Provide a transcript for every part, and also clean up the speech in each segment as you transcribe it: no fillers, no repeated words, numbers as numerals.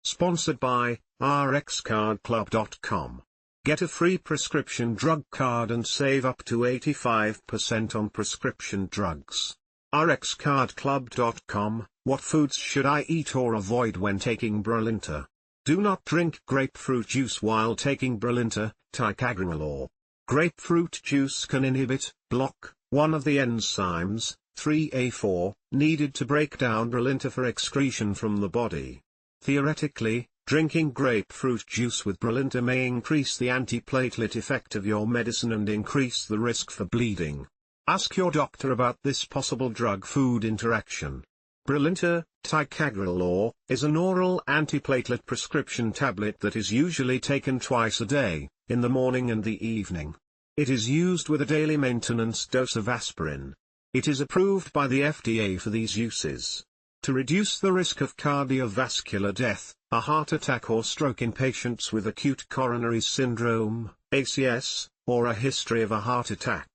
Sponsored by rxcardclub.com. Get a free prescription drug card and save up to 85% on prescription drugs. rxcardclub.com. What foods should I eat or avoid when taking Brilinta? Do not drink grapefruit juice while taking Brilinta, ticagrelor. Grapefruit juice can inhibit, block, one of the enzymes, 3A4, needed to break down Brilinta for excretion from the body. Theoretically, drinking grapefruit juice with Brilinta may increase the antiplatelet effect of your medicine and increase the risk for bleeding. Ask your doctor about this possible drug-food interaction. Brilinta, ticagrelor, is an oral antiplatelet prescription tablet that is usually taken twice a day, in the morning and the evening. It is used with a daily maintenance dose of aspirin. It is approved by the FDA for these uses. To reduce the risk of cardiovascular death, a heart attack or stroke in patients with acute coronary syndrome, ACS, or a history of a heart attack.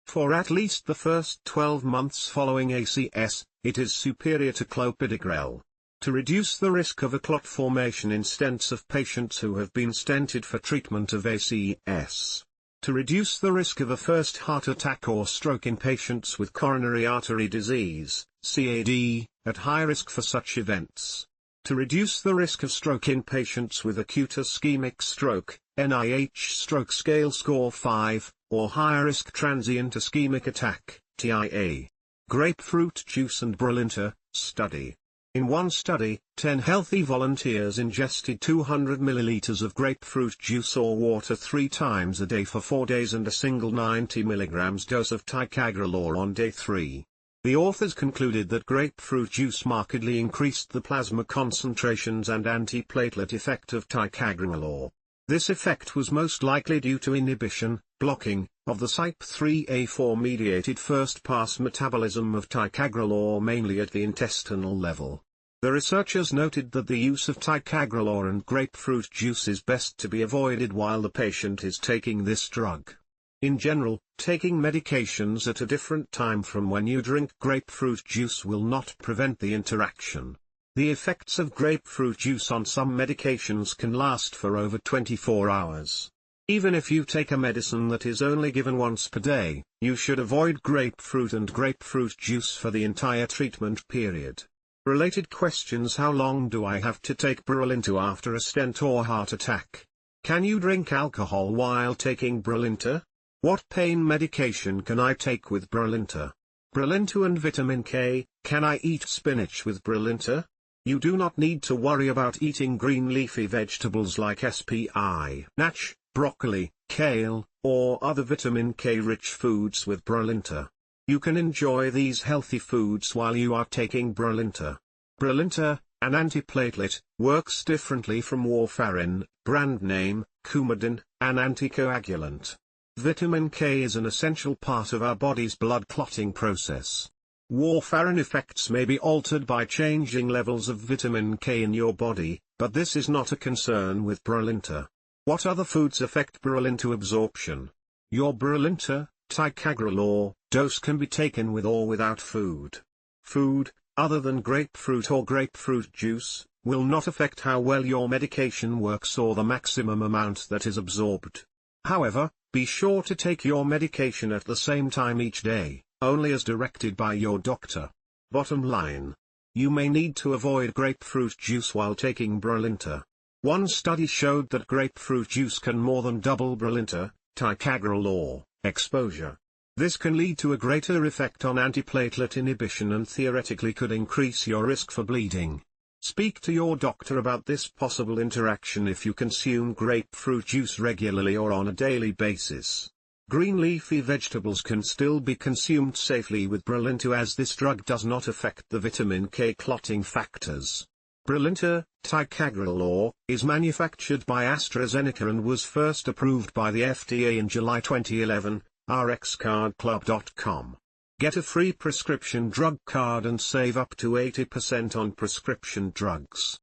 For at least the first 12 months following ACS, it is superior to clopidogrelto. To reduce the risk of a clot formation in stents of patients who have been stented for treatment of ACS. To reduce the risk of a first heart attack or stroke in patients with coronary artery disease, CAD, at high risk for such events. To reduce the risk of stroke in patients with acute ischemic stroke, NIH Stroke Scale score 5, or high-risk transient ischemic attack, TIA. Grapefruit juice and Brilinta study. In one study, 10 healthy volunteers ingested 200 milliliters of grapefruit juice or water 3 times a day for 4 days and a single 90 milligrams dose of ticagrelor on day 3. The authors concluded that grapefruit juice markedly increased the plasma concentrations and antiplatelet effect of ticagrelor. This effect was most likely due to inhibition, blocking, of the CYP3A4-mediated first-pass metabolism of ticagrelor mainly at the intestinal level. The researchers noted that the use of ticagrelor and grapefruit juice is best to be avoided while the patient is taking this drug. In general, taking medications at a different time from when you drink grapefruit juice will not prevent the interaction. The effects of grapefruit juice on some medications can last for over 24 hours. Even if you take a medicine that is only given once per day, you should avoid grapefruit and grapefruit juice for the entire treatment period. Related questions: how long do I have to take Brilinta after a stent or heart attack? Can you drink alcohol while taking Brilinta? What pain medication can I take with Brilinta? Brilinta and vitamin K, can I eat spinach with Brilinta? You do not need to worry about eating green leafy vegetables like spinach, broccoli, kale, or other vitamin K-rich foods with Brilinta. You can enjoy these healthy foods while you are taking Brilinta. Brilinta, an antiplatelet, works differently from warfarin, brand name, Coumadin, an anticoagulant. Vitamin K is an essential part of our body's blood clotting process. Warfarin effects may be altered by changing levels of vitamin K in your body, but this is not a concern with Brilinta. What other foods affect Brilinta absorption? Your Brilinta, ticagrelor, dose can be taken with or without food. Food, other than grapefruit or grapefruit juice, will not affect how well your medication works or the maximum amount that is absorbed. However, be sure to take your medication at the same time each day, only as directed by your doctor. Bottom line: you may need to avoid grapefruit juice while taking Brilinta. One study showed that grapefruit juice can more than double Brilinta, ticagrelor, exposure. This can lead to a greater effect on antiplatelet inhibition and theoretically could increase your risk for bleeding. Speak to your doctor about this possible interaction if you consume grapefruit juice regularly or on a daily basis. Green leafy vegetables can still be consumed safely with Brilinta as this drug does not affect the vitamin K clotting factors. Brilinta, ticagrelor, is manufactured by AstraZeneca and was first approved by the FDA in July 2011, rxcardclub.com. Get a free prescription drug card and save up to 80% on prescription drugs.